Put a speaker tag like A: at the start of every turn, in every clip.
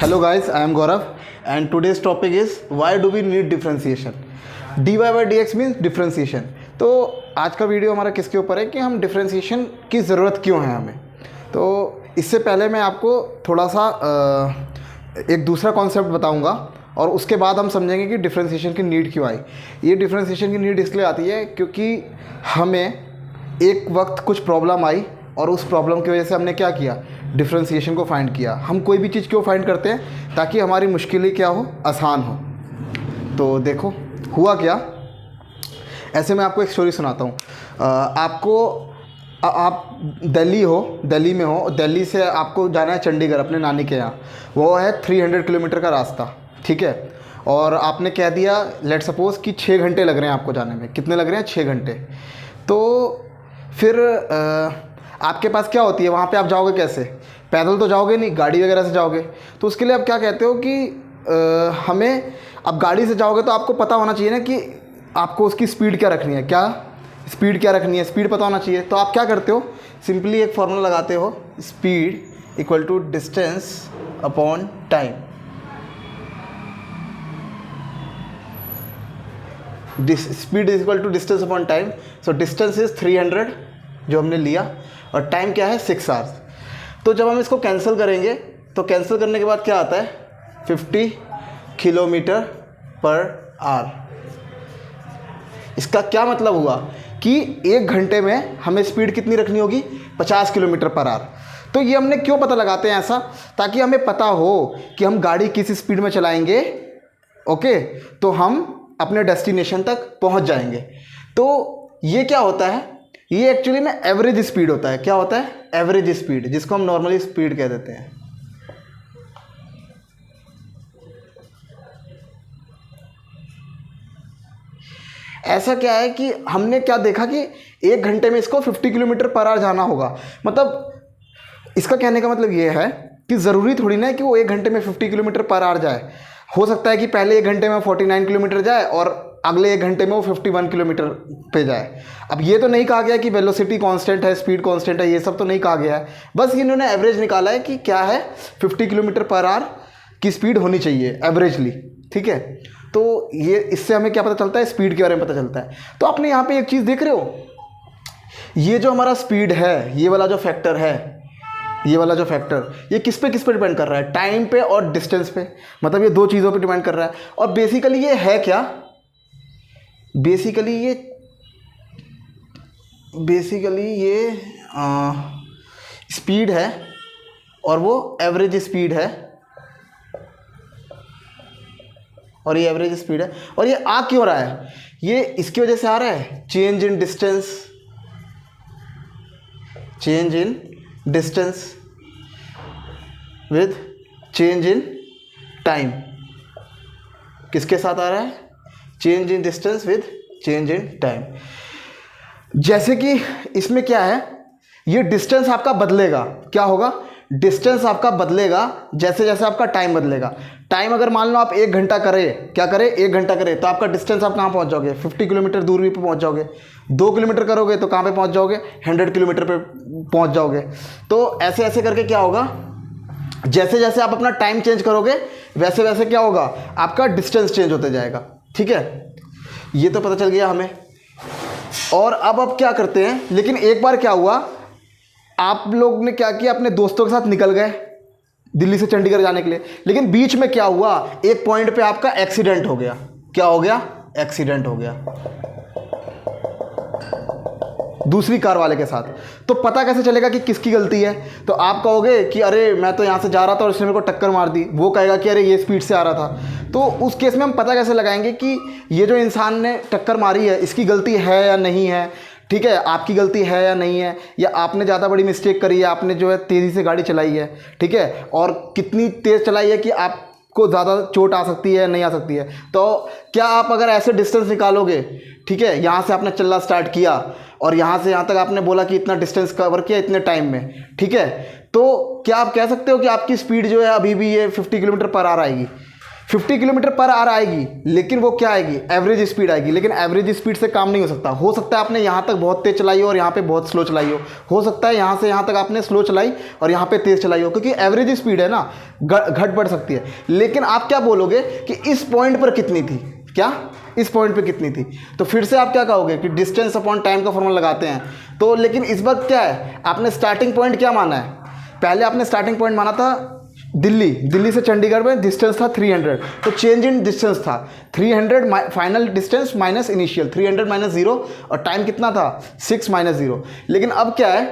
A: Hello guys, I am Gaurav and today's topic is why do we need differentiation? dy by dx means differentiation. तो आज का video हमारा किसके ऊपर है कि हम डिफ्रेंशिएशन की ज़रूरत क्यों है हमें. तो इससे पहले मैं आपको थोड़ा सा एक दूसरा कॉन्सेप्ट बताऊंगा और उसके बाद हम समझेंगे कि डिफ्रेंशिएशन की नीड क्यों आई. ये डिफ्रेंशिएशन की नीड इसलिए आती है क्योंकि हमें एक वक्त कुछ प्रॉब्लम आई और उस प्रॉब्लम की वजह से हमने क्या किया, डिफ्रेंशिएशन को फाइंड किया. हम कोई भी चीज़ क्यों फाइंड करते हैं, ताकि हमारी मुश्किलें क्या हो, आसान हो. तो देखो हुआ क्या, ऐसे मैं आपको एक स्टोरी सुनाता हूँ. आप दिल्ली में हो, दिल्ली से आपको जाना है चंडीगढ़ अपने नानी के यहाँ. वो है 300 किलोमीटर का रास्ता, ठीक है. और आपने कह दिया लेट सपोज़ कि 6 घंटे लग रहे हैं आपको जाने में. कितने लग रहे हैं? 6 घंटे. तो फिर आपके पास क्या होती है, वहाँ पे आप जाओगे कैसे? पैदल तो जाओगे नहीं, गाड़ी वगैरह से जाओगे. तो उसके लिए आप क्या कहते हो कि हमें, अब गाड़ी से जाओगे तो आपको पता होना चाहिए ना कि आपको उसकी स्पीड क्या रखनी है. क्या स्पीड क्या रखनी है, स्पीड पता होना चाहिए. तो आप क्या करते हो, सिंपली एक फार्मूला लगाते हो, speed equal to distance upon time. Speed is equal to distance upon time. So distance is 300 जो हमने लिया और टाइम क्या है 6 आवर्स. तो जब हम इसको कैंसिल करेंगे तो कैंसिल करने के बाद क्या आता है, 50 किलोमीटर पर आवर. इसका क्या मतलब हुआ कि 1 घंटे में हमें स्पीड कितनी रखनी होगी, 50 किलोमीटर पर आवर. तो ये हमने क्यों पता लगाते हैं ऐसा, ताकि हमें पता हो कि हम गाड़ी किस स्पीड में चलाएंगे, ओके, तो हम अपने डेस्टिनेशन तक पहुंच जाएंगे. तो ये क्या होता है, ये एक्चुअली में एवरेज स्पीड होता है. क्या होता है? एवरेज स्पीड, जिसको हम नॉर्मली स्पीड कह देते हैं. ऐसा क्या है कि हमने क्या देखा कि 1 घंटे में इसको 50 किलोमीटर पर आवर जाना होगा. मतलब इसका कहने का मतलब ये है कि ज़रूरी थोड़ी ना है कि वो 1 घंटे में 50 किलोमीटर पर आवर जाए. हो सकता है कि पहले 1 घंटे में 49 किलोमीटर जाए और अगले 1 घंटे में वो 51 किलोमीटर पे जाए. अब ये तो नहीं कहा गया कि वेलोसिटी कांस्टेंट है, स्पीड कांस्टेंट है, ये सब तो नहीं कहा गया है. बस इन्होंने एवरेज निकाला है कि क्या है, 50 किलोमीटर पर आवर की स्पीड होनी चाहिए एवरेजली, ठीक है. तो ये इससे हमें क्या पता चलता है, स्पीड के बारे में पता चलता है. तो आपने यहाँ पे एक चीज़ देख रहे हो, ये जो हमारा स्पीड है, ये वाला जो फैक्टर है, ये वाला जो फैक्टर, ये किस पे डिपेंड कर रहा है, टाइम पे और डिस्टेंस पे. मतलब ये 2 चीज़ों पे डिपेंड कर रहा है. और बेसिकली ये है क्या, बेसिकली ये स्पीड है और वो एवरेज स्पीड है, और ये एवरेज स्पीड है. और ये आ क्यों रहा है, ये इसकी वजह से आ रहा है, change in distance with change in time. किसके साथ आ रहा है, change in distance with change in time. जैसे कि इसमें क्या है, ये डिस्टेंस आपका बदलेगा. क्या होगा, डिस्टेंस आपका बदलेगा जैसे जैसे आपका टाइम बदलेगा. टाइम अगर मान लो आप 1 घंटा करें, क्या करें, 1 घंटा करें, तो आपका डिस्टेंस आप कहाँ पहुँच जाओगे, 50 किलोमीटर दूर भी पे पहुँच जाओगे. 2 किलोमीटर करोगे तो कहाँ पे पहुँच जाओगे, 100 किलोमीटर पे पहुँच जाओगे. तो ऐसे ऐसे करके क्या होगा, जैसे जैसे आप अपना टाइम चेंज करोगे वैसे वैसे क्या होगा, आपका डिस्टेंस चेंज होते जाएगा. ठीक है, ये तो पता चल गया हमें. और अब क्या करते हैं, लेकिन एक बार क्या हुआ, आप लोग ने क्या किया, अपने दोस्तों के साथ निकल गए दिल्ली से चंडीगढ़ जाने के लिए. लेकिन बीच में क्या हुआ, एक पॉइंट पे आपका एक्सीडेंट हो गया. क्या हो गया, एक्सीडेंट हो गया दूसरी कार वाले के साथ. तो पता कैसे चलेगा कि किसकी गलती है? तो आप कहोगे कि अरे मैं तो यहाँ से जा रहा था और इसने मेरे को टक्कर मार दी. वो कहेगा कि अरे ये स्पीड से आ रहा था. तो उस केस में हम पता कैसे लगाएंगे कि ये जो इंसान ने टक्कर मारी है इसकी गलती है या नहीं है. ठीक है, आपकी गलती है या नहीं है, या आपने ज़्यादा बड़ी मिस्टेक करी है, आपने जो है तेज़ी से गाड़ी चलाई है, ठीक है, और कितनी तेज़ चलाई है कि आपको ज़्यादा चोट आ सकती है, नहीं आ सकती है. तो क्या आप अगर ऐसे डिस्टेंस निकालोगे, ठीक है, यहाँ से आपने चलना स्टार्ट किया और यहाँ से यहाँ तक आपने बोला कि इतना डिस्टेंस कवर किया इतने टाइम में, ठीक है, तो क्या आप कह सकते हो कि आपकी स्पीड जो है अभी भी ये 50 किलोमीटर पर आवर आएगी? 50 किलोमीटर पर आवर आएगी, लेकिन वो क्या आएगी, एवरेज स्पीड आएगी। लेकिन एवरेज स्पीड से काम नहीं हो सकता है आपने यहाँ तक बहुत तेज़ चलाई हो और यहाँ पे बहुत स्लो चलाई हो सकता है यहाँ से यहाँ तक आपने स्लो चलाई और यहाँ पे तेज़ चलाई हो, क्योंकि एवरेज स्पीड है ना, घट बढ़ सकती है। लेकिन आप क्या बोलोगे कि इस पॉइंट पर कितनी थी, क्या इस पॉइंट पे कितनी थी, तो फिर से आप क्या कहोगे कि डिस्टेंस अपॉन टाइम का फॉर्मूला लगाते हैं। तो लेकिन इस वक्त क्या है, आपने स्टार्टिंग पॉइंट क्या माना है, पहले आपने स्टार्टिंग पॉइंट माना था दिल्ली से चंडीगढ़ में डिस्टेंस था 300, तो चेंज इन डिस्टेंस था 300 final distance minus initial 300 minus 0 और टाइम कितना था 6 माइनस 0। लेकिन अब क्या है,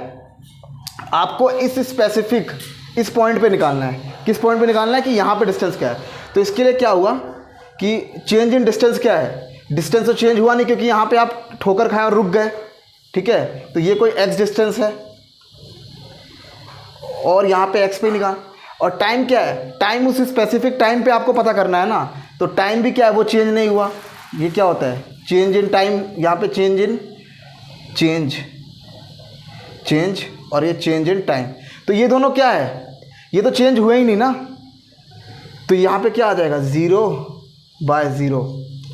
A: आपको इस स्पेसिफिक इस पॉइंट पे निकालना है। किस पॉइंट पे निकालना है कि यहाँ पे डिस्टेंस क्या है। तो इसके लिए क्या हुआ कि चेंज इन डिस्टेंस क्या है, डिस्टेंस तो चेंज हुआ नहीं क्योंकि यहाँ पे आप ठोकर खाए और रुक गए, ठीक है। तो ये कोई x डिस्टेंस है और यहाँ पे x पे निकाल, और टाइम क्या है, टाइम उस स्पेसिफिक टाइम पे आपको पता करना है ना। तो टाइम भी क्या है, वो चेंज नहीं हुआ। ये क्या होता है, चेंज इन टाइम, यहाँ पे चेंज इन चेंज और ये चेंज इन टाइम। तो ये दोनों क्या है, ये तो चेंज हुए ही नहीं ना। तो यहाँ पे क्या आ जाएगा 0/0।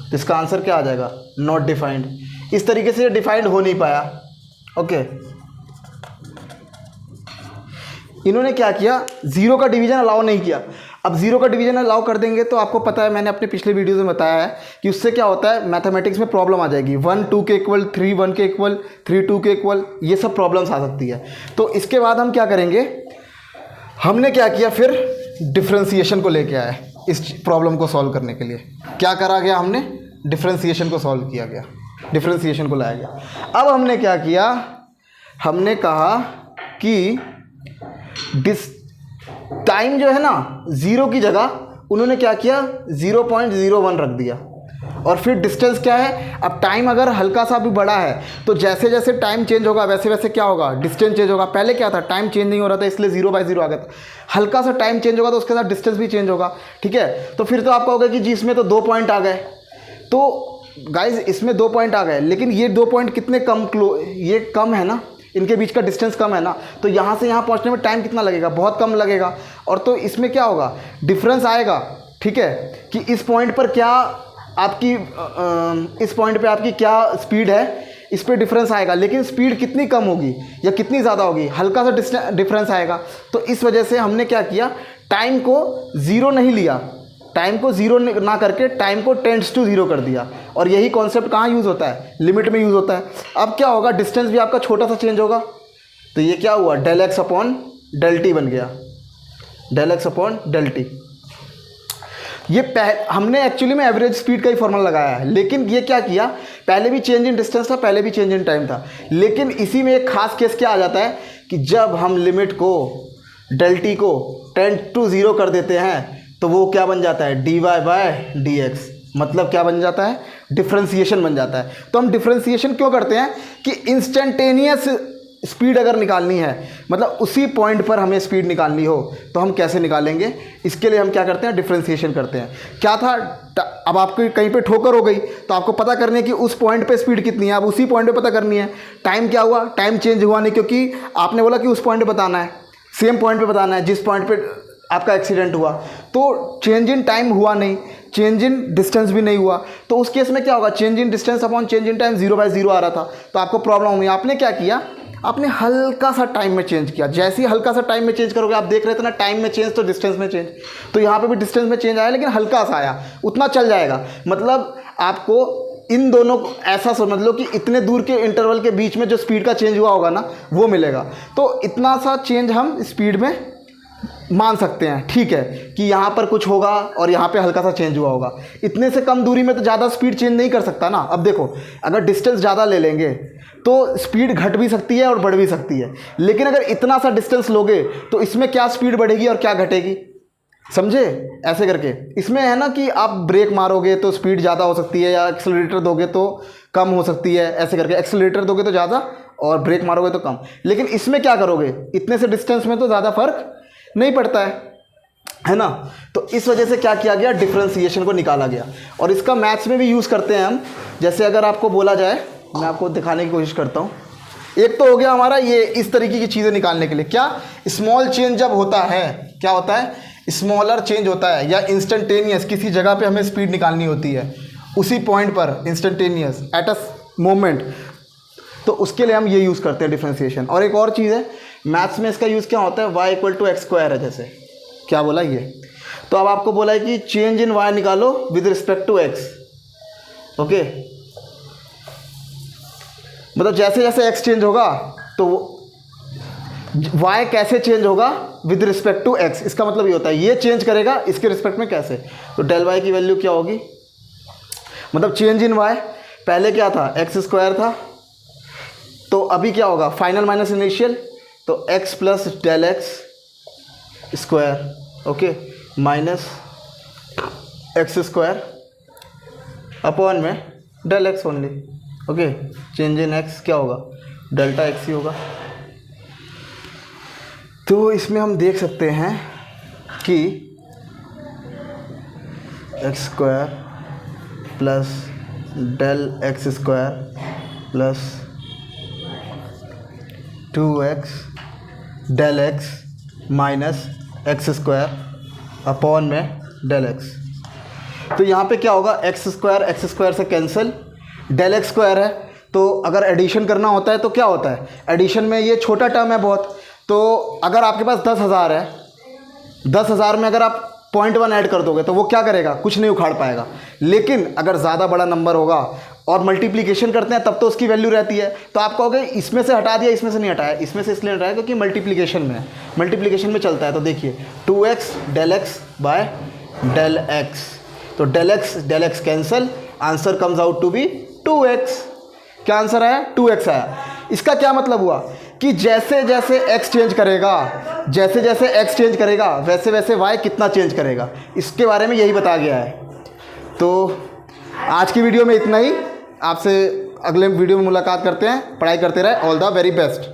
A: तो इसका आंसर क्या आ जाएगा, नॉट डिफाइंड। इस तरीके से ये डिफाइंड हो नहीं पाया। ओके, इन्होंने क्या किया, 0 का डिवीजन अलाउ नहीं किया। अब 0 का डिवीजन अलाउ कर देंगे तो आपको पता है, मैंने अपने पिछले वीडियोस में बताया है कि उससे क्या होता है, मैथमेटिक्स में प्रॉब्लम आ जाएगी। 1 2 के इक्वल, 3 1 के इक्वल, 3 2 के इक्वल, ये सब प्रॉब्लम्स आ सकती है। तो इसके बाद हम क्या करेंगे, हमने क्या किया, फिर डिफ्रेंसिएशन को लेके आए इस प्रॉब्लम को सॉल्व करने के लिए। क्या करा गया, हमने डिफ्रेंसिएशन को सॉल्व किया गया, डिफ्रेंसिएशन को लाया गया। अब हमने क्या किया, हमने कहा कि टाइम जो है ना 0 की जगह उन्होंने क्या किया 0.01 रख दिया। और फिर डिस्टेंस क्या है, अब टाइम अगर हल्का सा भी बड़ा है तो जैसे जैसे टाइम चेंज होगा वैसे वैसे क्या होगा, डिस्टेंस चेंज होगा। पहले क्या था, टाइम चेंज नहीं हो रहा था इसलिए 0/0 आ गया था। हल्का सा टाइम चेंज होगा तो उसके साथ डिस्टेंस भी चेंज होगा, ठीक है। तो फिर तो आप कहोगे कि जी इसमें तो 2 पॉइंट आ गए। तो गाइज इसमें 2 पॉइंट आ गए, लेकिन ये 2 पॉइंट कितने कम, ये कम है ना, इनके बीच का डिस्टेंस कम है ना। तो यहाँ से यहाँ पहुँचने में टाइम कितना लगेगा, बहुत कम लगेगा। और तो इसमें क्या होगा, डिफरेंस आएगा, ठीक है, कि इस पॉइंट पर क्या आपकी इस पॉइंट पे आपकी क्या स्पीड है, इस पे डिफरेंस आएगा। लेकिन स्पीड कितनी कम होगी या कितनी ज़्यादा होगी, हल्का सा डिफरेंस आएगा। तो इस वजह से हमने क्या किया, टाइम को 0 नहीं लिया, टाइम को 0 ना करके टाइम को टेंड्स टू 0 कर दिया। और यही कॉन्सेप्ट कहाँ यूज़ होता है, लिमिट में यूज़ होता है। अब क्या होगा, डिस्टेंस भी आपका छोटा सा चेंज होगा। तो ये क्या हुआ, del x upon del t बन गया, del x upon del t। ये हमने एक्चुअली में एवरेज स्पीड का ही फॉर्मूला लगाया है, लेकिन ये क्या किया, पहले भी चेंज इन डिस्टेंस था, पहले भी चेंज इन टाइम था। लेकिन इसी में एक खास केस क्या आ जाता है कि जब हम लिमिट को del t को टेंड टू 0 कर देते हैं तो वो क्या बन जाता है, dy/dx। मतलब क्या बन जाता है, डिफ्रेंसिएशन बन जाता है। तो हम डिफ्रेंसिएशन क्यों करते हैं कि इंस्टेंटेनियस स्पीड अगर निकालनी है, मतलब उसी पॉइंट पर हमें स्पीड निकालनी हो तो हम कैसे निकालेंगे, इसके लिए हम क्या करते हैं, डिफ्रेंसिएशन करते हैं। क्या था, अब आपको कहीं पे ठोकर हो गई तो आपको पता करनी है कि उस पॉइंट पे स्पीड कितनी है, अब उसी पॉइंट पे पता करनी है। टाइम क्या हुआ, टाइम चेंज हुआ नहीं, क्योंकि आपने बोला कि उस पॉइंट पे बताना है, सेम पॉइंट पे बताना है जिस पॉइंट पे आपका एक्सीडेंट हुआ। तो चेंज इन टाइम हुआ नहीं, चेंज इन डिस्टेंस भी नहीं हुआ। तो उस केस में क्या होगा, change in distance upon change in time 0/0 आ रहा था, तो आपको प्रॉब्लम हुई। आपने क्या किया, आपने हल्का सा टाइम में चेंज किया। जैसे ही हल्का सा टाइम में चेंज करोगे, आप देख रहे थे ना, टाइम में चेंज तो डिस्टेंस में चेंज, तो यहाँ पे भी डिस्टेंस में चेंज आया, लेकिन हल्का सा आया, उतना चल जाएगा। मतलब आपको इन दोनों को ऐसा समझ लो कि इतने दूर के इंटरवल के बीच में जो स्पीड का चेंज हुआ होगा ना, वो मिलेगा। तो इतना सा चेंज हम स्पीड में मान सकते हैं, ठीक है, कि यहाँ पर कुछ होगा और यहाँ पे हल्का सा चेंज हुआ होगा। इतने से कम दूरी में तो ज़्यादा स्पीड चेंज नहीं कर सकता ना। अब देखो, अगर डिस्टेंस ज़्यादा ले लेंगे तो स्पीड घट भी सकती है और बढ़ भी सकती है। लेकिन अगर इतना सा डिस्टेंस लोगे तो इसमें क्या स्पीड बढ़ेगी और क्या घटेगी, समझे, ऐसे करके। इसमें है ना कि आप ब्रेक मारोगे तो स्पीड ज़्यादा हो सकती है, या एक्सेलरेटर दोगे तो कम हो सकती है, ऐसे करके। एक्सेलरेटर दोगे तो ज़्यादा और ब्रेक मारोगे तो कम। लेकिन इसमें क्या करोगे, इतने से डिस्टेंस में तो ज़्यादा फर्क नहीं पड़ता है ना। तो इस वजह से क्या किया गया, डिफ्रेंसिएशन को निकाला गया। और इसका मैथ्स में भी यूज़ करते हैं हम। जैसे अगर आपको बोला जाए, मैं आपको दिखाने की कोशिश करता हूँ। एक तो हो गया हमारा ये इस तरीके की चीज़ें निकालने के लिए, क्या स्मॉल चेंज जब होता है, क्या होता है, स्मॉलर चेंज होता है या इंस्टेंटेनियस किसी जगह पे हमें स्पीड निकालनी होती है उसी पॉइंट पर, इंस्टेंटेनियस एट अ मोमेंट, तो उसके लिए हम ये यूज़ करते हैं डिफ्रेंशिएशन। और एक और चीज़ है मैथ्स में इसका यूज़ क्या होता है, y equal to x square है, जैसे क्या बोला ये, तो अब आपको बोला है कि चेंज इन y निकालो with respect to x। Okay, मतलब जैसे जैसे x चेंज होगा तो y कैसे चेंज होगा विद रिस्पेक्ट टू x, इसका मतलब ये होता है ये चेंज करेगा इसके रिस्पेक्ट में कैसे, तो डेल y की वैल्यू क्या होगी, मतलब चेंज इन y पहले क्या था एक्स स्क्वायर था, तो अभी क्या होगा फाइनल माइनस इनिशियल, तो x plus del x square, okay, minus x square upon में del x only, okay, change in x क्या होगा डेल्टा x ही होगा। तो इसमें हम देख सकते हैं कि x square plus del x square plus 2x del x minus x square upon में डेल एक्स, तो यहाँ पे क्या होगा एक्स स्क्वायर से कैंसिल, डेल एक्स स्क्वायर है, तो अगर एडिशन करना होता है तो क्या होता है, एडिशन में ये छोटा टर्म है बहुत, तो अगर आपके पास 10,000 है, 10,000 में अगर आप 0.1 ऐड कर दोगे तो वो क्या करेगा, कुछ नहीं उखाड़ पाएगा। लेकिन अगर ज़्यादा बड़ा नंबर होगा और मल्टीप्लिकेशन करते हैं तब तो उसकी वैल्यू रहती है, तो आप कहोगे इसमें से हटा दिया इसमें से नहीं हटाया, इसमें से इसलिए हटाया क्योंकि मल्टीप्लिकेशन में है, मल्टीप्लिकेशन में चलता है। तो देखिए 2x del x by del x, तो del x cancel, answer comes out to be 2x। क्या आंसर आया, 2x आया। इसका क्या मतलब हुआ कि जैसे जैसे x चेंज करेगा, जैसे जैसे x चेंज करेगा वैसे वैसे y कितना चेंज करेगा, इसके बारे में यही बताया गया है। तो आज की वीडियो में इतना ही, आपसे अगले वीडियो में मुलाकात करते हैं। पढ़ाई करते रहे, ऑल द वेरी बेस्ट।